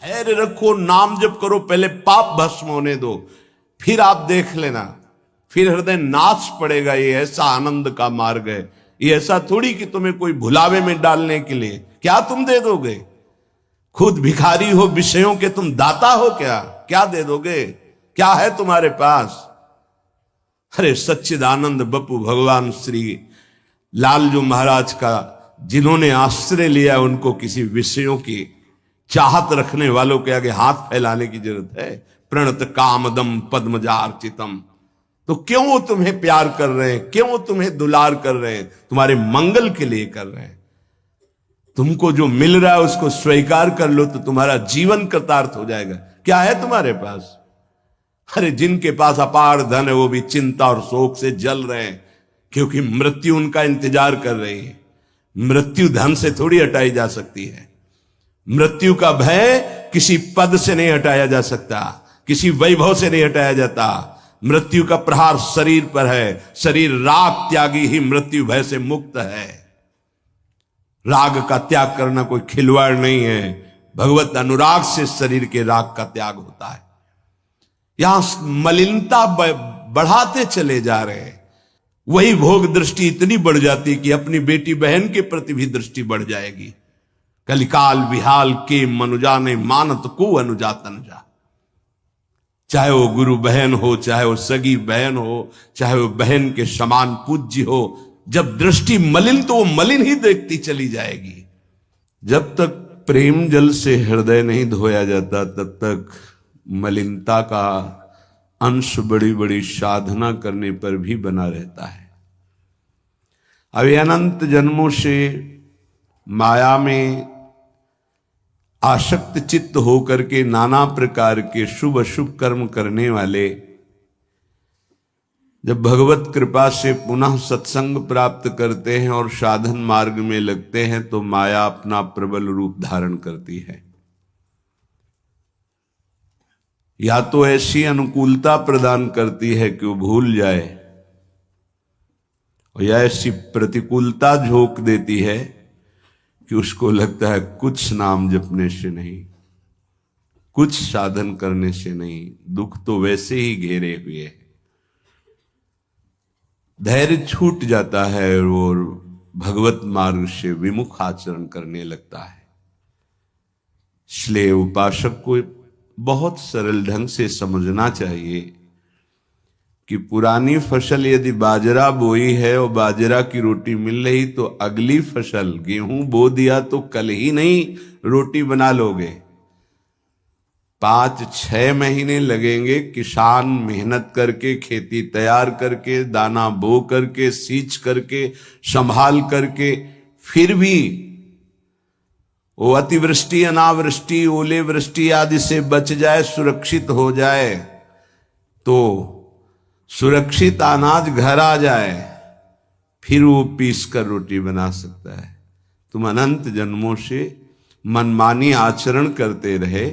धैर्य रखो, नाम जप करो, पहले पाप भस्म होने दो, फिर आप देख लेना, फिर हृदय नाच पड़ेगा। ये ऐसा आनंद का मार्ग है। ये ऐसा थोड़ी कि तुम्हें कोई भुलावे में डालने के लिए, क्या तुम दे दोगे? खुद भिखारी हो विषयों के, तुम दाता हो क्या? क्या दे दोगे? क्या है तुम्हारे पास? अरे सच्चिदानंद बपू भगवान श्री लालजू महाराज का जिन्होंने आश्रय लिया, उनको किसी विषयों की चाहत रखने वालों के आगे हाथ फैलाने की जरूरत है? प्रणत कामदम पद्मजार्चितम। तो क्यों वो तुम्हें प्यार कर रहे हैं? क्यों वो तुम्हें दुलार कर रहे हैं? तुम्हारे मंगल के लिए कर रहे हैं। तुमको जो मिल रहा है उसको स्वीकार कर लो तो तुम्हारा जीवन कृतार्थ हो जाएगा। क्या है तुम्हारे पास? अरे जिनके पास अपार धन है वो भी चिंता और शोक से जल रहे हैं, क्योंकि मृत्यु उनका इंतजार कर रही है। मृत्यु धन से थोड़ी हटाई जा सकती है। मृत्यु का भय किसी पद से नहीं हटाया जा सकता, किसी वैभव से नहीं हटाया जाता। मृत्यु का प्रहार शरीर पर है। शरीर राग त्यागी ही मृत्यु भय से मुक्त है। राग का त्याग करना कोई खिलवाड़ नहीं है। भगवत अनुराग से शरीर के राग का त्याग होता है। यहां मलिनता बढ़ाते चले जा रहे हैं। वही भोग दृष्टि इतनी बढ़ जाती कि अपनी बेटी बहन के प्रति भी दृष्टि बढ़ जाएगी। कलिकाल विहाल के मनुजा ने मानत को अनुजा तनुजा। चाहे वो गुरु बहन हो, चाहे वो सगी बहन हो, चाहे वो बहन के समान पूज्य हो, जब दृष्टि मलिन तो वो मलिन ही देखती चली जाएगी। जब तक प्रेम जल से हृदय नहीं धोया जाता तब तक मलिनता का अंश बड़ी बड़ी साधना करने पर भी बना रहता है। अभी अनंत जन्मों से माया में आसक्त चित्त होकर के नाना प्रकार के शुभ अशुभ कर्म करने वाले जब भगवत कृपा से पुनः सत्संग प्राप्त करते हैं और साधन मार्ग में लगते हैं तो माया अपना प्रबल रूप धारण करती है। या तो ऐसी अनुकूलता प्रदान करती है कि वो भूल जाए, और या ऐसी प्रतिकूलता झोंक देती है कि उसको लगता है कुछ नाम जपने से नहीं, कुछ साधन करने से नहीं, दुख तो वैसे ही घेरे हुए है। धैर्य छूट जाता है और भगवत मार्ग से विमुख आचरण करने लगता है। इसलिए उपासक को बहुत सरल ढंग से समझना चाहिए कि पुरानी फसल यदि बाजरा बोई है और बाजरा की रोटी मिल रही तो अगली फसल गेहूं बो दिया तो कल ही नहीं रोटी बना लोगे। 5-6 महीने लगेंगे किसान मेहनत करके, खेती तैयार करके, दाना बो करके, सींच करके, संभाल करके, फिर भी वो अतिवृष्टि, अनावृष्टि, ओले वृष्टि आदि से बच जाए, सुरक्षित हो जाए, तो सुरक्षित अनाज घर आ जाए, फिर वो पीस कर रोटी बना सकता है। तुम अनंत जन्मों से मनमानी आचरण करते रहे,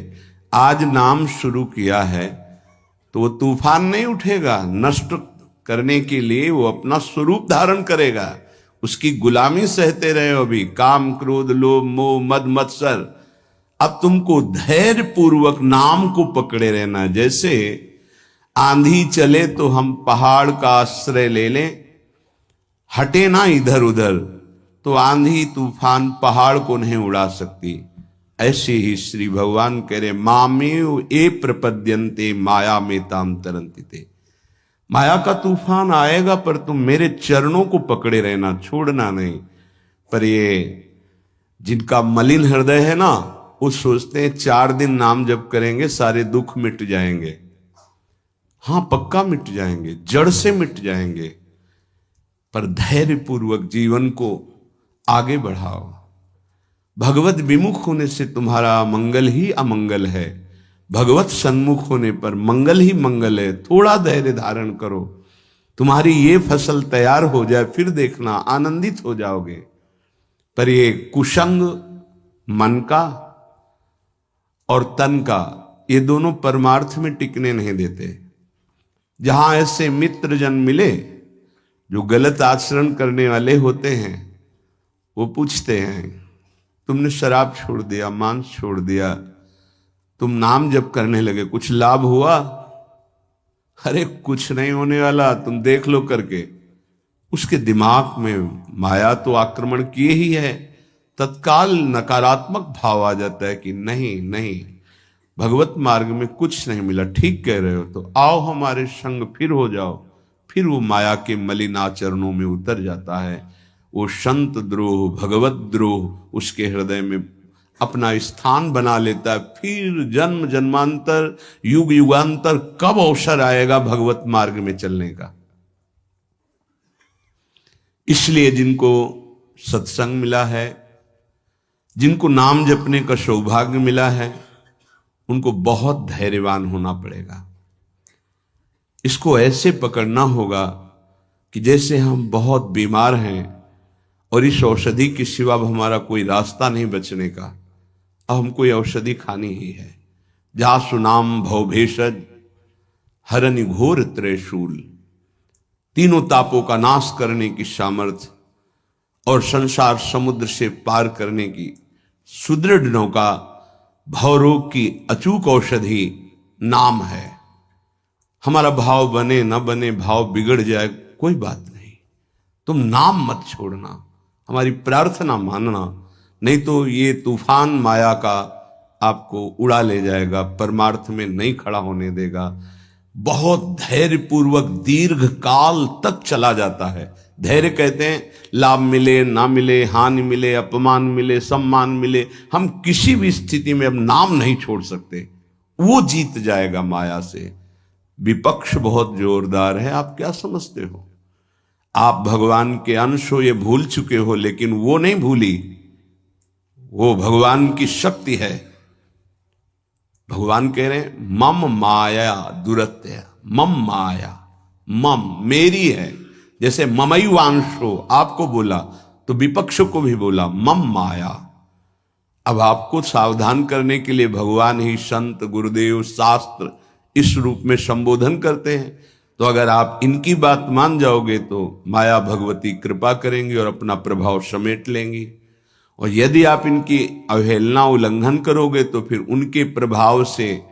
आज नाम शुरू किया है तो वो तूफान नहीं उठेगा। नष्ट करने के लिए वो अपना स्वरूप धारण करेगा। उसकी गुलामी सहते रहे हो अभी, काम क्रोध लोभ मोह मद मत्सर। अब तुमको धैर्य पूर्वक नाम को पकड़े रहना। जैसे आंधी चले तो हम पहाड़ का आश्रय ले लें, हटे ना इधर उधर, तो आंधी तूफान पहाड़ को नहीं उड़ा सकती। ऐसे ही श्री भगवान कह रहे मामेव ए प्रपद्यन्ते माया में ताम तरंतिते। माया का तूफान आएगा पर तुम मेरे चरणों को पकड़े रहना, छोड़ना नहीं। पर ये जिनका मलिन हृदय है ना, वो सोचते हैं 4 दिन नाम जप करेंगे सारे दुख मिट जाएंगे। हां पक्का मिट जाएंगे, जड़ से मिट जाएंगे, पर धैर्य पूर्वक जीवन को आगे बढ़ाओ। भगवत विमुख होने से तुम्हारा मंगल ही अमंगल है, भगवत सन्मुख होने पर मंगल ही मंगल है। थोड़ा धैर्य धारण करो, तुम्हारी ये फसल तैयार हो जाए, फिर देखना आनंदित हो जाओगे। पर ये कुसंग मन का और तन का, ये दोनों परमार्थ में टिकने नहीं देते। जहां ऐसे मित्र जन मिले जो गलत आचरण करने वाले होते हैं, वो पूछते हैं तुमने शराब छोड़ दिया, मांस छोड़ दिया, तुम नाम जप करने लगे, कुछ लाभ हुआ? अरे कुछ नहीं होने वाला, तुम देख लो करके। उसके दिमाग में माया तो आक्रमण किए ही है। तत्काल नकारात्मक भाव आ जाता है कि नहीं नहीं, भगवत मार्ग में कुछ नहीं मिला, ठीक कह रहे हो, तो आओ हमारे संग फिर हो जाओ। फिर वो माया के मलिन आचरणों में उतर जाता है। वो संत द्रोह, भगवत द्रोह उसके हृदय में अपना स्थान बना लेता है। फिर जन्म जन्मांतर, युग युगांतर कब अवसर आएगा भगवत मार्ग में चलने का। इसलिए जिनको सत्संग मिला है, जिनको नाम जपने का सौभाग्य मिला है, उनको बहुत धैर्यवान होना पड़ेगा। इसको ऐसे पकड़ना होगा कि जैसे हम बहुत बीमार हैं और इस औषधि के सिवा अब हमारा कोई रास्ता नहीं बचने का, अब हमको ये औषधि खानी ही है। जासु नाम भव भेषज हरनि घोर त्रयशूल, तीनों तापों का नाश करने की सामर्थ्य और संसार समुद्र से पार करने की सुदृढ़ नौका, भवरोग की अचूक औषधि नाम है। हमारा भाव बने न बने, भाव बिगड़ जाए, कोई बात नहीं, तुम नाम मत छोड़ना, हमारी प्रार्थना मानना, नहीं तो ये तूफान माया का आपको उड़ा ले जाएगा, परमार्थ में नहीं खड़ा होने देगा। बहुत धैर्यपूर्वक दीर्घ काल तक चला जाता है। धैर्य कहते हैं लाभ मिले ना मिले, हानि मिले, अपमान मिले, सम्मान मिले, हम किसी भी स्थिति में अब नाम नहीं छोड़ सकते। वो जीत जाएगा माया से। विपक्ष बहुत जोरदार है, आप क्या समझते हो? आप भगवान के अंश हो, ये भूल चुके हो, लेकिन वो नहीं भूली, वो भगवान की शक्ति है। भगवान कह रहे हैं मम माया दुरत्य, मम माया, मम मेरी है। जैसे ममैवांशो आपको बोला तो विपक्ष को भी बोला मम माया। अब आपको सावधान करने के लिए भगवान ही संत, गुरुदेव, शास्त्र इस रूप में संबोधन करते हैं। तो अगर आप इनकी बात मान जाओगे तो माया भगवती कृपा करेंगी और अपना प्रभाव समेट लेंगी, और यदि आप इनकी अवहेलना, उल्लंघन करोगे तो फिर उनके प्रभाव से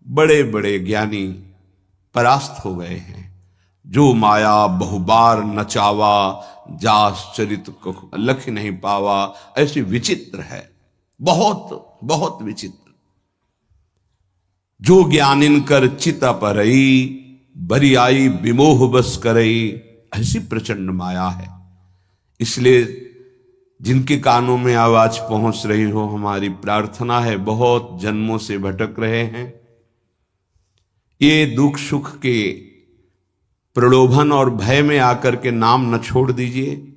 बड़े बड़े ज्ञानी परास्त हो गए हैं। जो माया बहुबार नचावा, जास चरित को लख नहीं पावा, ऐसी विचित्र है, बहुत बहुत विचित्र। जो ज्ञानिन कर चिता परई, बरी आई विमोह बस करई, ऐसी प्रचंड माया है। इसलिए जिनके कानों में आवाज पहुंच रही हो, हमारी प्रार्थना है, बहुत जन्मों से भटक रहे हैं, ये दुख सुख के प्रलोभन और भय में आकर के नाम न छोड़ दीजिए।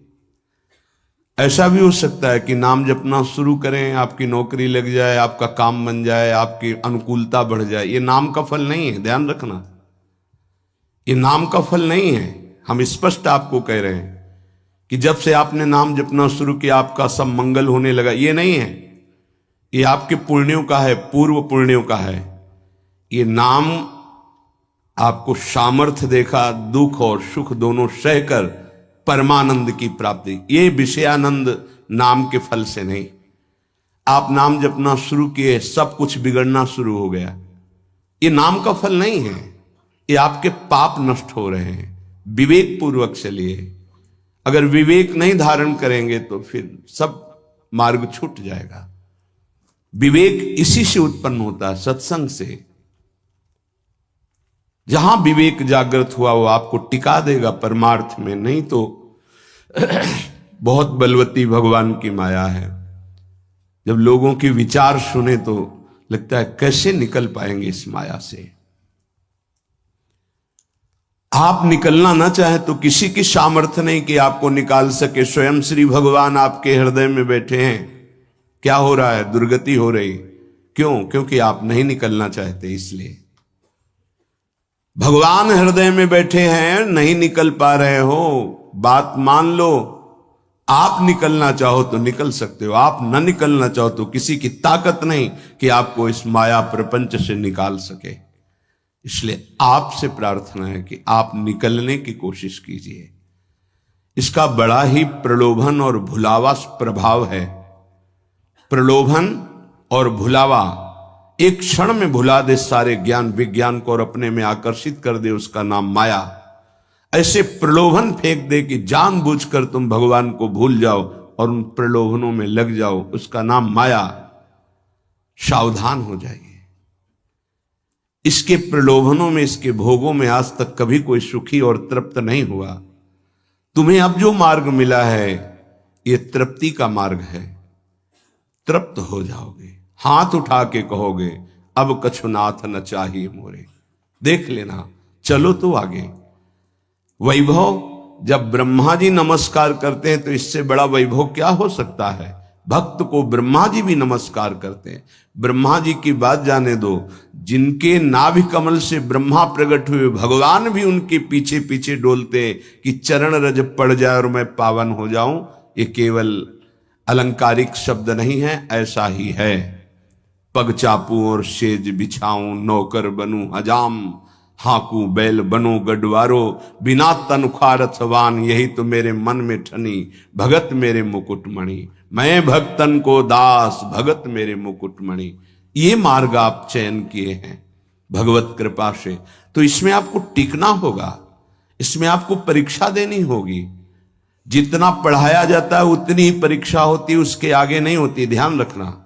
ऐसा भी हो सकता है कि नाम जपना शुरू करें, आपकी नौकरी लग जाए, आपका काम बन जाए, आपकी अनुकूलता बढ़ जाए। ये नाम का फल नहीं है, ध्यान रखना, ये नाम का फल नहीं है। हम स्पष्ट आपको कह रहे हैं कि जब से आपने नाम जपना शुरू किया आपका सब मंगल होने लगा, ये नहीं है। ये आपके पुण्यों का है, पूर्व पुण्यों का है। ये नाम आपको सामर्थ्य देखा, दुख और सुख दोनों सहकर परमानंद की प्राप्ति। ये विषयानंद नाम के फल से नहीं। आप नाम जपना शुरू किए, सब कुछ बिगड़ना शुरू हो गया, ये नाम का फल नहीं है, ये आपके पाप नष्ट हो रहे हैं। विवेक पूर्वक चलिए। अगर विवेक नहीं धारण करेंगे तो फिर सब मार्ग छूट जाएगा। विवेक इसी से उत्पन्न होता है, सत्संग से। जहां विवेक जागृत हुआ वो आपको टिका देगा परमार्थ में, नहीं तो बहुत बलवती भगवान की माया है। जब लोगों के विचार सुने तो लगता है कैसे निकल पाएंगे इस माया से। आप निकलना ना चाहे तो किसी की सामर्थ्य नहीं कि आपको निकाल सके। स्वयं श्री भगवान आपके हृदय में बैठे हैं। क्या हो रहा है? दुर्गति हो रही। क्यों? क्योंकि आप नहीं निकलना चाहते, इसलिए। भगवान हृदय में बैठे हैं, नहीं निकल पा रहे हो, बात मान लो। आप निकलना चाहो तो निकल सकते हो, आप न निकलना चाहो तो किसी की ताकत नहीं कि आपको इस माया प्रपंच से निकाल सके। इसलिए आपसे प्रार्थना है कि आप निकलने की कोशिश कीजिए। इसका बड़ा ही प्रलोभन और भुलावा प्रभाव है। प्रलोभन और भुलावा एक क्षण में भुला दे सारे ज्ञान विज्ञान को और अपने में आकर्षित कर दे, उसका नाम माया। ऐसे प्रलोभन फेंक दे कि जानबूझकर तुम भगवान को भूल जाओ और उन प्रलोभनों में लग जाओ, उसका नाम माया। सावधान हो जाइए। इसके प्रलोभनों में, इसके भोगों में आज तक कभी कोई सुखी और तृप्त नहीं हुआ। तुम्हें अब जो मार्ग मिला है ये तृप्ति का मार्ग है। तृप्त हो जाओगे, हाथ उठा के कहोगे अब कछुनाथ न चाहिए मोरे। देख लेना, चलो तो आगे। वैभव, जब ब्रह्मा जी नमस्कार करते हैं तो इससे बड़ा वैभव क्या हो सकता है। भक्त को ब्रह्मा जी भी नमस्कार करते हैं। ब्रह्मा जी की बात जाने दो, जिनके नाभि कमल से ब्रह्मा प्रकट हुए भगवान भी उनके पीछे पीछे डोलते हैं कि चरण रज पड़ जाए और मैं पावन हो जाऊं। ये केवल अलंकारिक शब्द नहीं है, ऐसा ही है। पग चापू और सेज बिछाऊं, नौकर बनूं हजाम, हाकू बैल बनो गडवारो, बिना तनख्वाह रथवान, यही तो मेरे मन में ठनी, भगत मेरे मुकुटमणि। मैं भक्तन को दास, भगत मेरे मुकुटमणि। ये मार्ग आप चयन किए हैं भगवत कृपा से, तो इसमें आपको टिकना होगा, इसमें आपको परीक्षा देनी होगी। जितना पढ़ाया जाता है उतनी ही परीक्षा होती है, उसके आगे नहीं होती, ध्यान रखना।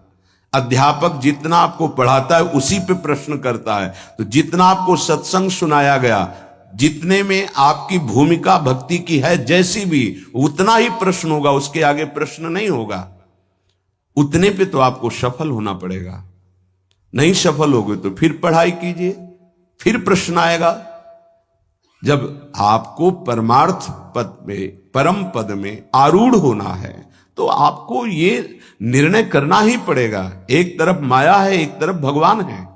अध्यापक जितना आपको पढ़ाता है उसी पे प्रश्न करता है। तो जितना आपको सत्संग सुनाया गया, जितने में आपकी भूमिका भक्ति की है जैसी भी, उतना ही प्रश्न होगा, उसके आगे प्रश्न नहीं होगा। उतने पे तो आपको सफल होना पड़ेगा। नहीं सफल होगे तो फिर पढ़ाई कीजिए, फिर प्रश्न आएगा। जब आपको परमार्थ पद में, परम पद में आरूढ़ होना है तो आपको ये निर्णय करना ही पड़ेगा। एक तरफ माया है, एक तरफ भगवान है।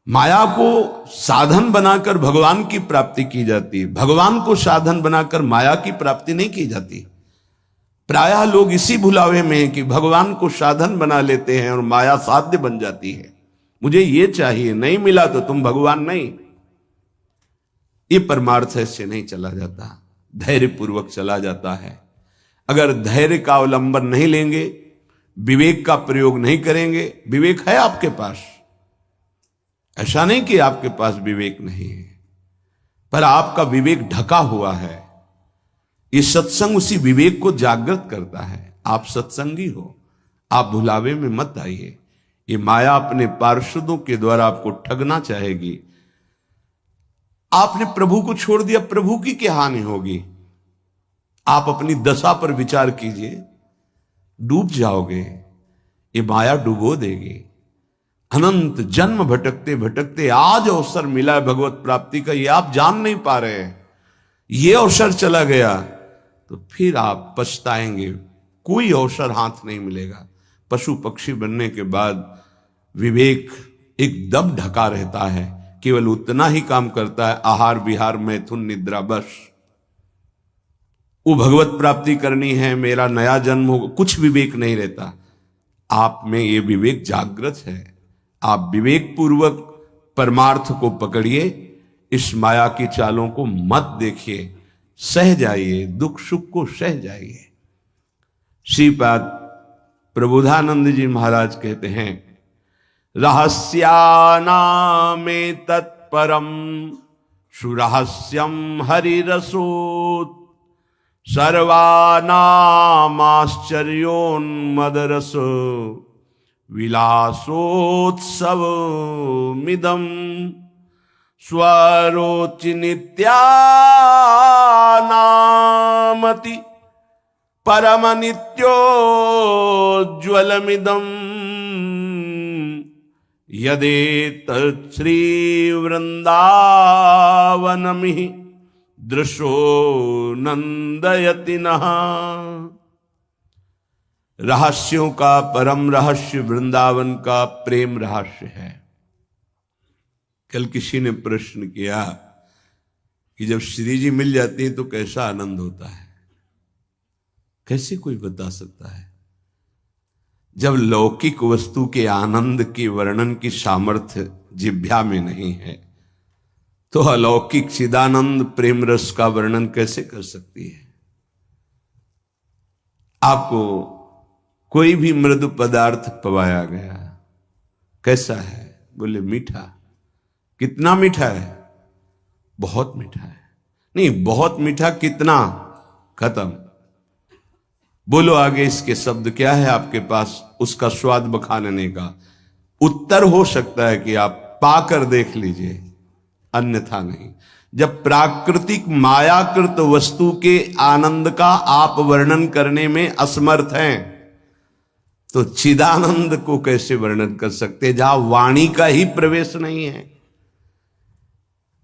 माया को साधन बनाकर भगवान की प्राप्ति की जाती है, भगवान को साधन बनाकर माया की प्राप्ति नहीं की जाती। प्रायः लोग इसी भुलावे में हैं कि भगवान को साधन बना लेते हैं और माया साध्य बन जाती है। मुझे ये चाहिए, नहीं मिला तो तुम भगवान नहीं। ये परमार्थ ऐसे नहीं चला जाता, धैर्य पूर्वक चला जाता है। अगर धैर्य का अवलंबन नहीं लेंगे, विवेक का प्रयोग नहीं करेंगे, विवेक है आपके पास, ऐसा नहीं कि आपके पास विवेक नहीं है, पर आपका विवेक ढका हुआ है। ये सत्संग उसी विवेक को जागृत करता है। आप सत्संगी हो, आप भुलावे में मत आइए। ये माया अपने पार्षदों के द्वारा आपको ठगना चाहेगी। आपने प्रभु को छोड़ दिया, प्रभु की क्या हानि होगी। आप अपनी दशा पर विचार कीजिए, डूब जाओगे, ये माया डुबो देगी। अनंत जन्म भटकते भटकते आज अवसर मिला है भगवत प्राप्ति का, ये आप जान नहीं पा रहे हैं। ये अवसर चला गया तो फिर आप पछताएंगे, कोई अवसर हाथ नहीं मिलेगा। पशु पक्षी बनने के बाद विवेक एकदम ढका रहता है, केवल उतना ही काम करता है, आहार विहार मैथुन निद्रा, बस। वो भगवत प्राप्ति करनी है, मेरा नया जन्म हो, कुछ विवेक नहीं रहता। आप में ये विवेक जागृत है। आप विवेक पूर्वक परमार्थ को पकड़िए, इस माया की चालों को मत देखिए, सह जाइए, दुख सुख को सह जाइए। श्रीपाद प्रबोधानंद जी महाराज कहते हैं, रहस्यानामे तत्परम सुरहस्यम हरिरसोत्, सर्वानामाश्चर्योन्मदरस विलासोत्सवमिदं, स्वरोचि नित्यानामति परमनित्योज्ज्वलमिदं, यदेतत् श्रीवृन्दावनमिः दृशो नंदयति नः। रहस्यों का परम रहस्य वृंदावन का प्रेम रहस्य है। कल किसी ने प्रश्न किया कि जब श्री जी मिल जाती है तो कैसा आनंद होता है। कैसे कोई बता सकता है। जब लौकिक वस्तु के आनंद के वर्णन की सामर्थ्य जिह्वा में नहीं है तो अलौकिक चिदानंद प्रेम रस का वर्णन कैसे कर सकती है। आपको कोई भी मृदु पदार्थ पवाया गया, कैसा है? बोले मीठा। कितना मीठा है? बहुत मीठा है। नहीं, बहुत मीठा कितना? खत्म। बोलो आगे इसके शब्द क्या है आपके पास उसका स्वाद बखानने का? उत्तर हो सकता है कि आप पाकर देख लीजिए, अन्यथा नहीं। जब प्राकृतिक मायाकृत वस्तु के आनंद का आप वर्णन करने में असमर्थ हैं, तो चिदानंद को कैसे वर्णन कर सकते जहां वाणी का ही प्रवेश नहीं है?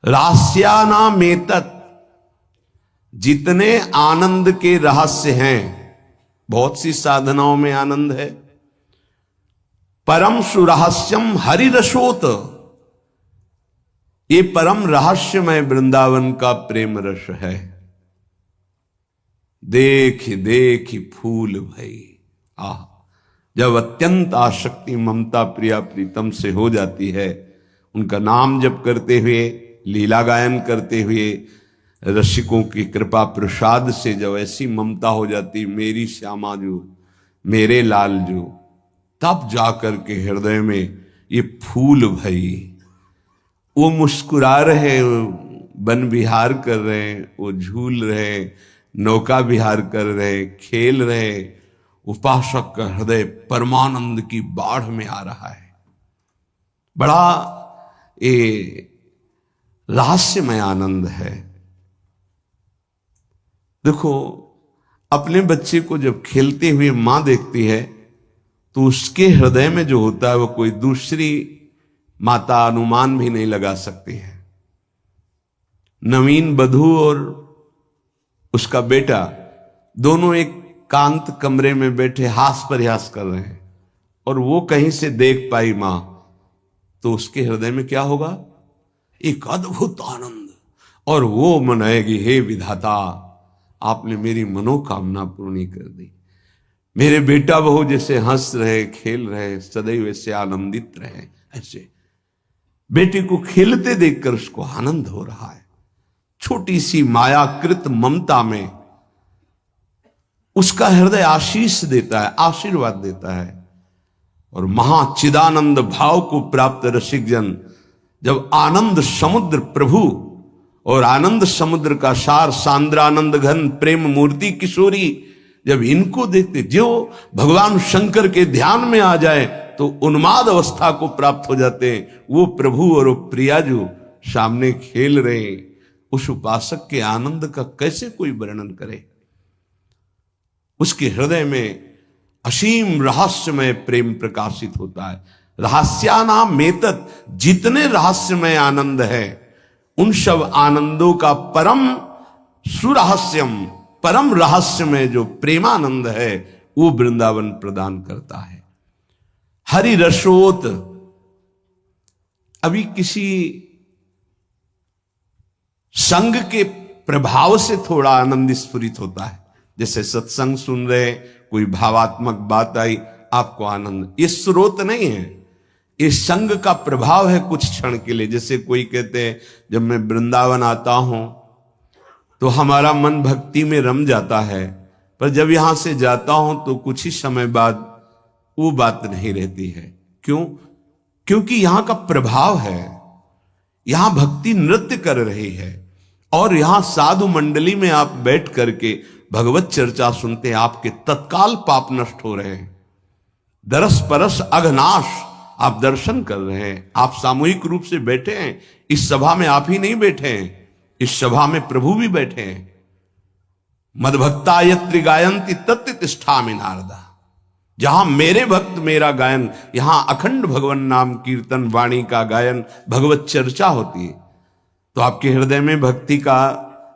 रास्यानामेतत्, जितने आनंद के रहस्य हैं, बहुत सी साधनाओं में आनंद है। परम सुरहस्यम हरिरसोत, ये परम रहस्यमय वृंदावन का प्रेम रस है। देख देख फूल भई। आह, जब अत्यंत आसक्ति ममता प्रिया प्रीतम से हो जाती है, उनका नाम जप करते हुए, लीला गायन करते हुए, रसिकों की कृपा प्रसाद से जब ऐसी ममता हो जाती, मेरी श्यामा जो, मेरे लाल जो, तब जाकर के हृदय में ये फूल भई। वो मुस्कुरा रहे, वन विहार कर रहे, वो झूल रहे, नौका विहार कर रहे, खेल रहे, उपासक का हृदय परमानंद की बाढ़ में आ रहा है। बड़ा ये रहस्यमय आनंद है। देखो, अपने बच्चे को जब खेलते हुए मां देखती है, तो उसके हृदय में जो होता है वो कोई दूसरी माता अनुमान भी नहीं लगा सकती है। नवीन बधू और उसका बेटा दोनों एक कांत कमरे में बैठे हास परिहास कर रहे हैं, और वो कहीं से देख पाई मां, तो उसके हृदय में क्या होगा? एक अद्भुत आनंद। और वो मनाएगी, हे विधाता, आपने मेरी मनोकामना पूर्ण कर दी। मेरे बेटा बहू जैसे हंस रहे, खेल रहे, सदैव ऐसे आनंदित रहे। ऐसे बेटे को खेलते देखकर उसको आनंद हो रहा है। छोटी सी मायाकृत ममता में उसका हृदय आशीष देता है, आशीर्वाद देता है। और महाचिदानंद भाव को प्राप्त रसिक जन जब आनंद समुद्र प्रभु और आनंद समुद्र का सार सांद्रानंद घन प्रेम मूर्ति किशोरी, जब इनको देखते, जो भगवान शंकर के ध्यान में आ जाए तो उन्माद अवस्था को प्राप्त हो जाते हैं। वो प्रभु और वो प्रियाजू सामने खेल रहे, उस उपासक के आनंद का कैसे कोई वर्णन करे? उसके हृदय में असीम रहस्यमय प्रेम प्रकाशित होता है। रहस्यानामेतत्, जितने रहस्यमय आनंद है, उन सब आनंदों का परम सुरहस्यम, परम रहस्यमय जो प्रेमानंद है, वो वृंदावन प्रदान करता है। हरि रसोत, अभी किसी संग के प्रभाव से थोड़ा आनंद स्फुरित होता है। जैसे सत्संग सुन रहे, कोई भावात्मक बात आई, आपको आनंद, ये स्रोत नहीं है, ये संग का प्रभाव है कुछ क्षण के लिए। जैसे कोई कहते हैं, जब मैं वृंदावन आता हूं तो हमारा मन भक्ति में रम जाता है, पर जब यहां से जाता हूं तो कुछ ही समय बाद वो बात नहीं रहती है। क्यों? क्योंकि यहां का प्रभाव है, यहां भक्ति नृत्य कर रही है, और यहां साधु मंडली में आप बैठ करके भगवत चर्चा सुनते हैं, आपके तत्काल पाप नष्ट हो रहे हैं। दरस परस अघनाश, आप दर्शन कर रहे हैं। आप सामूहिक रूप से बैठे हैं, इस सभा में आप ही नहीं बैठे हैं, इस सभा में प्रभु भी बैठे हैं। मदभक्ता यत्र गायन्ति तत्र तिष्ठामि नारदा, जहां मेरे भक्त मेरा गायन, यहां अखंड भगवान नाम कीर्तन वाणी का गायन, भगवत चर्चा होती है, तो आपके हृदय में भक्ति का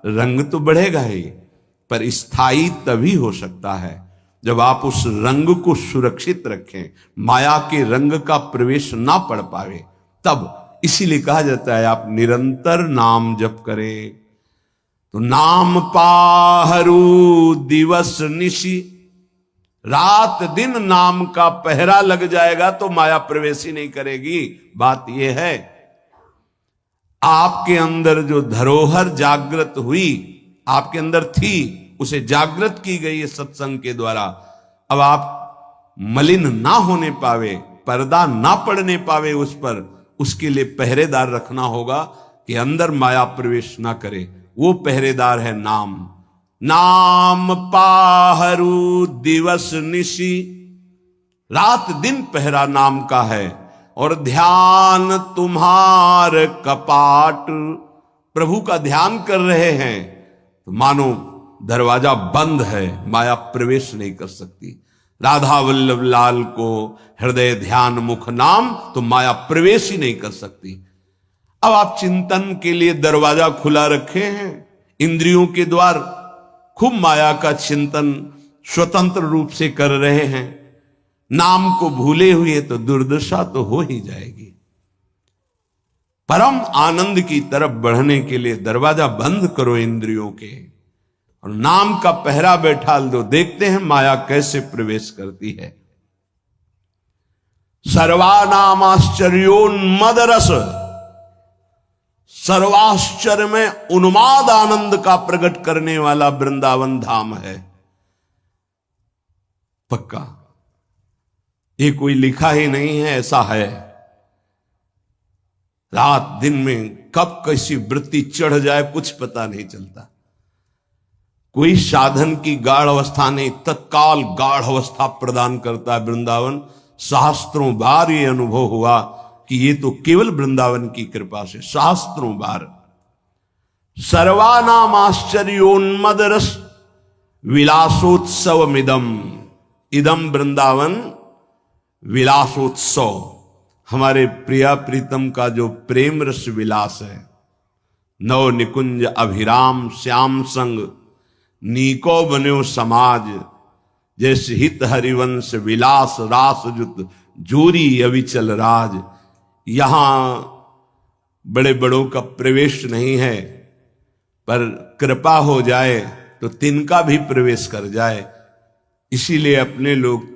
रंग तो बढ़ेगा ही, पर स्थायी तभी हो सकता है जब आप उस रंग को सुरक्षित रखें, माया के रंग का प्रवेश ना पड़ पावे, तब। इसीलिए कहा जाता है आप निरंतर नाम जप करें तो नाम पाहरू दिवस निशि, रात दिन नाम का पहरा लग जाएगा तो माया प्रवेश ही नहीं करेगी। बात यह है, आपके अंदर जो धरोहर जागृत हुई, आपके अंदर थी, उसे जागृत की गई है सत्संग के द्वारा। अब आप मलिन ना होने पावे पर्दा ना पड़ने पावे उस पर, उसके लिए पहरेदार रखना होगा कि अंदर माया प्रवेश ना करे। वो पहरेदार है नाम। नाम पाहरू दिवस निशी, रात दिन पहरा नाम का है। और ध्यान तुम्हार कपाट, प्रभु का ध्यान कर रहे हैं तो मानो दरवाजा बंद है, माया प्रवेश नहीं कर सकती। राधा वल्लभ लाल को हृदय ध्यान मुख नाम, तो माया प्रवेश ही नहीं कर सकती। अब आप चिंतन के लिए दरवाजा खुला रखे हैं, इंद्रियों के द्वार, खूब माया का चिंतन स्वतंत्र रूप से कर रहे हैं। नाम को भूले हुए तो दुर्दशा तो हो ही जाएगी। परम आनंद की तरफ बढ़ने के लिए दरवाजा बंद करो इंद्रियों के, और नाम का पहरा बैठाल दो। देखते हैं माया कैसे प्रवेश करती है। सर्वानामाश्चर्योन्मद रस, सर्वाश्चर्य में उन्माद आनंद का प्रकट करने वाला वृंदावन धाम है। पक्का ये कोई लिखा ही नहीं है, ऐसा है। रात दिन में कब कैसी वृत्ति चढ़ जाए कुछ पता नहीं चलता। कोई साधन की गाढ़ अवस्था नहीं, तत्काल गाढ़ अवस्था प्रदान करता है वृंदावन। सहस्त्रों बार ये अनुभव हुआ कि ये तो केवल वृंदावन की कृपा से, सहस्त्रों बार। सर्वानाम आश्चर्योन्मद रस विलासोत्सवमिदम, इदम वृंदावन विलासोत्सव, हमारे प्रिया प्रीतम का जो प्रेम रस विलास है। नव निकुंज अभिराम श्याम संग, नीको बन्यो समाज, जैसे हित हरिवंश विलास रास जुत, जोरी अविचल राज। यहां बड़े बड़ों का प्रवेश नहीं है, पर कृपा हो जाए तो तिनका भी प्रवेश कर जाए। इसीलिए अपने लोग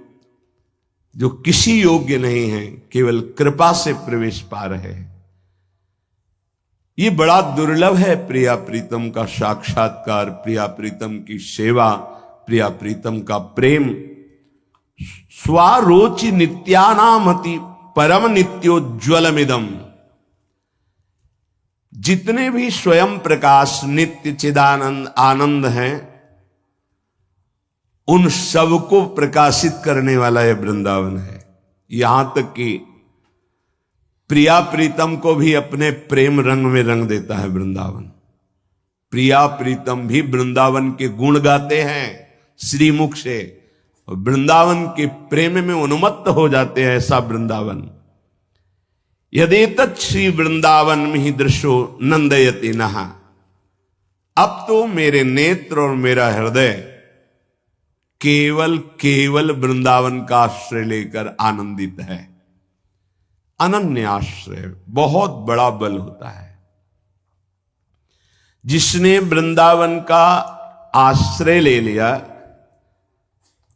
जो किसी योग्य नहीं हैं, केवल कृपा से प्रवेश पा रहे हैं। ये बड़ा दुर्लभ है प्रिया प्रीतम का साक्षात्कार, प्रिया प्रीतम की सेवा, प्रिया प्रीतम का प्रेम। स्वारोचि नित्यानामति परम नित्योज्वलमिदम, जितने भी स्वयं प्रकाश नित्य चिदानंद आनंद हैं, उन सबको प्रकाशित करने वाला यह वृंदावन है। यहां तक कि प्रिया प्रीतम को भी अपने प्रेम रंग में रंग देता है वृंदावन। प्रिया प्रीतम भी वृंदावन के गुण गाते हैं श्रीमुख से, और वृंदावन के प्रेम में उन्मत्त हो जाते हैं। ऐसा वृंदावन। यदेतत् श्री वृंदावन में ही दृश्यो नंदयति नहा, अब तो मेरे नेत्र और मेरा हृदय केवल केवल वृंदावन का आश्रय लेकर आनंदित है। अनन्य आश्रय बहुत बड़ा बल होता है। जिसने वृंदावन का आश्रय ले लिया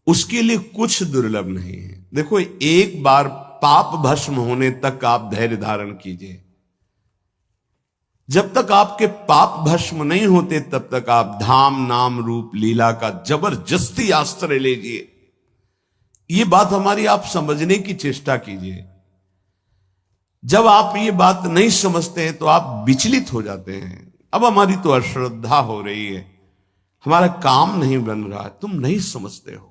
उसके लिए कुछ दुर्लभ नहीं है। देखो, एक बार पाप भस्म होने तक आप धैर्य धारण कीजिए। जब तक आपके पाप भस्म नहीं होते तब तक आप धाम नाम रूप लीला का जबरदस्ती आश्रय लीजिए। ये बात हमारी आप समझने की चेष्टा कीजिए। जब आप ये बात नहीं समझते हैं तो आप विचलित हो जाते हैं। अब हमारी तो अश्रद्धा हो रही है, हमारा काम नहीं बन रहा है। तुम नहीं समझते हो,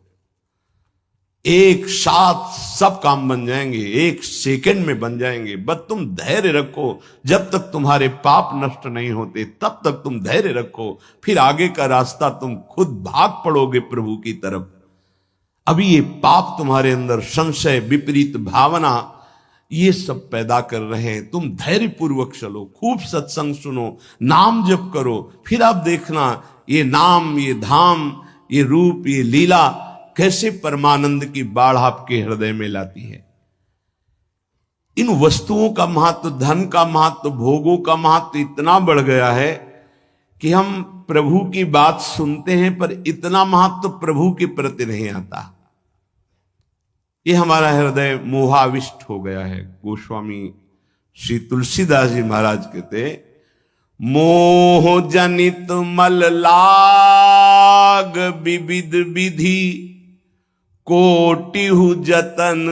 एक साथ सब काम बन जाएंगे, एक सेकंड में बन जाएंगे। बस तुम धैर्य रखो। जब तक तुम्हारे पाप नष्ट नहीं होते तब तक तुम धैर्य रखो, फिर आगे का रास्ता तुम खुद भाग पड़ोगे प्रभु की तरफ। अभी ये पाप तुम्हारे अंदर संशय, विपरीत भावना, ये सब पैदा कर रहे हैं। तुम धैर्य पूर्वक चलो, खूब सत्संग सुनो, नाम जप करो, फिर आप देखना ये नाम, ये धाम, ये रूप, ये लीला कैसे परमानंद की बाढ़ आपके हृदय में लाती है। इन वस्तुओं का महत्व, धन का महत्व, भोगों का महत्व इतना बढ़ गया है कि हम प्रभु की बात सुनते हैं पर इतना महत्व प्रभु के प्रति नहीं आता। ये हमारा हृदय मोहाविष्ट हो गया है। गोस्वामी श्री तुलसीदास जी महाराज कहते, मोह जनित मल लाग विविध विधि, कोटिहु जतन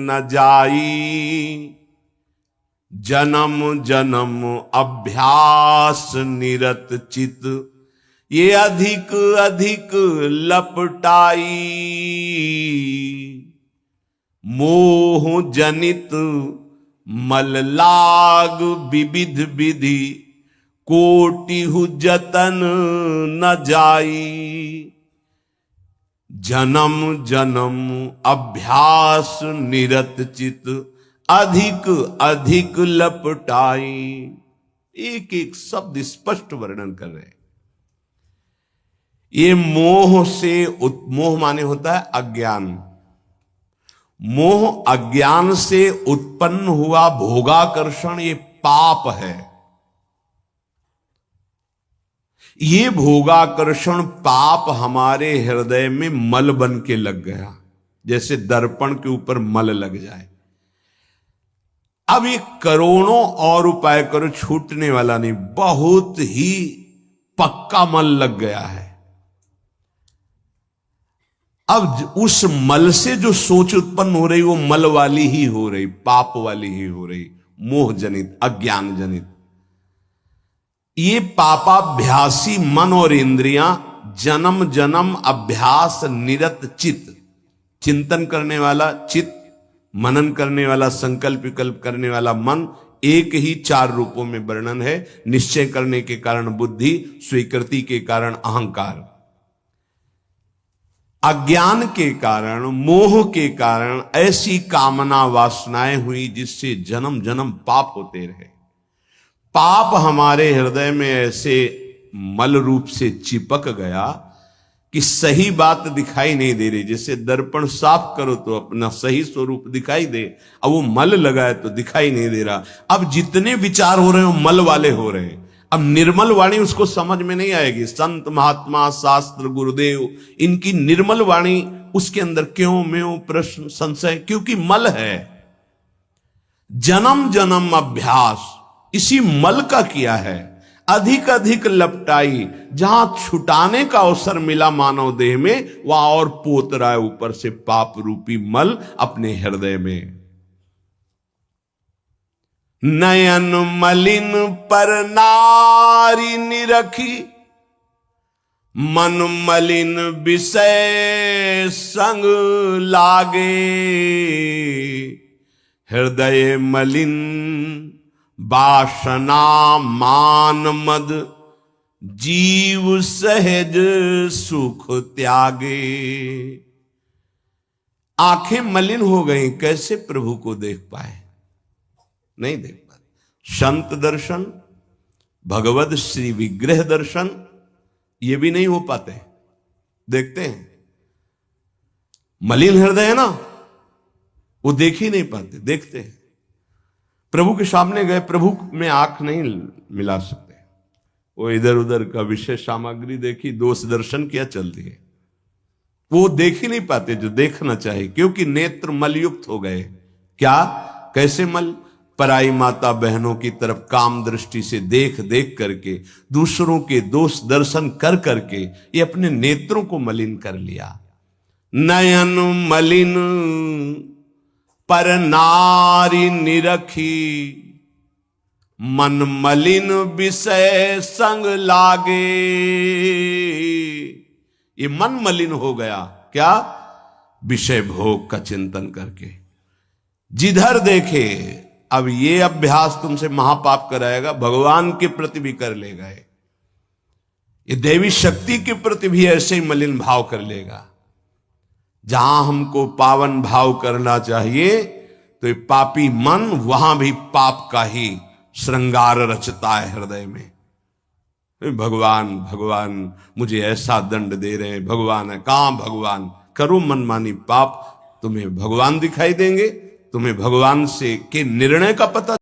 न जाई, जन्म जन्म अभ्यास निरत चित, ये अधिक अधिक लपटाई, मोह जनित मल लाग विविध विधि, कोटिहु जतन न जाई, जन्म जन्म अभ्यास निरत चित, अधिक अधिक लपटाई। एक एक शब्द स्पष्ट वर्णन कर रहे हैं। ये मोह से मोह माने होता है अज्ञान। मोह अज्ञान से उत्पन्न हुआ भोगाकर्षण ये पाप है। ये भोगाकर्षण पाप हमारे हृदय में मल बन के लग गया, जैसे दर्पण के ऊपर मल लग जाए। अब ये करोड़ों और उपाय करो, छूटने वाला नहीं, बहुत ही पक्का मल लग गया है। अब उस मल से जो सोच उत्पन्न हो रही वो मल वाली ही हो रही, पाप वाली ही हो रही, मोह जनित, अज्ञान जनित। ये पापाभ्यासी मन और इंद्रियां जन्म जन्म अभ्यास निरत चित्त, चिंतन करने वाला चित्त, मनन करने वाला, संकल्प विकल्प करने वाला मन, एक ही चार रूपों में वर्णन है। निश्चय करने के कारण बुद्धि, स्वीकृति के कारण अहंकार, अज्ञान के कारण, मोह के कारण ऐसी कामना वासनाएं हुई जिससे जन्म जन्म पाप होते रहे। पाप हमारे हृदय में ऐसे मल रूप से चिपक गया कि सही बात दिखाई नहीं दे रही। जैसे दर्पण साफ करो तो अपना सही स्वरूप दिखाई दे, अब वो मल लगा है तो दिखाई नहीं दे रहा। अब जितने विचार हो रहे हैं वो मल वाले हो रहे हैं। अब निर्मल वाणी उसको समझ में नहीं आएगी। संत महात्मा शास्त्र गुरुदेव इनकी निर्मल वाणी उसके अंदर क्यों म्यों प्रश्न संशय, क्योंकि मल है। जन्म जन्म अभ्यास इसी मल का किया है। अधिक अधिक लपटाई, जहां छुटाने का अवसर मिला मानव देह में, वहां और पोत रहा है ऊपर से पाप रूपी मल अपने हृदय में। नयन मलिन पर नारी निरखी, मन मलिन विषय संग लागे, हृदय मलिन वासना मान मद, जीव सहज सुख त्यागे। आंखें मलिन हो गई, कैसे प्रभु को देख पाए? नहीं देख पाते। संत दर्शन, भगवत श्री विग्रह दर्शन, ये भी नहीं हो पाते। देखते हैं मलिन हृदय है ना, वो देख ही नहीं पाते। देखते हैं प्रभु के सामने गए, प्रभु में आंख नहीं मिला सकते। वो इधर उधर का विषय सामग्री देखी, दोष दर्शन किया, चल दिए। वो देख ही नहीं पाते जो देखना चाहिए, क्योंकि नेत्र मलयुक्त हो गए। क्या, कैसे मल? पराई माता बहनों की तरफ काम दृष्टि से देख देख करके, दूसरों के दोष दर्शन कर करके ये अपने नेत्रों को मलिन कर लिया। नयन मलिन पर नारी निरखी, मन मलिन विषय संग लागे। ये मन मलिन हो गया, क्या? विषय भोग का चिंतन करके। जिधर देखे, अब ये अभ्यास तुमसे महापाप कराएगा, भगवान के प्रति भी कर लेगा। ये देवी शक्ति के प्रति भी ऐसे ही मलिन भाव कर लेगा। जहां हमको पावन भाव करना चाहिए तो ये पापी मन वहां भी पाप का ही श्रृंगार रचता है हृदय में। भगवान भगवान मुझे ऐसा दंड दे रहे हैं, भगवान है। कहां भगवान? करो मनमानी पाप, तुम्हें भगवान दिखाई देंगे, तुम्हें भगवान से के निर्णय का पता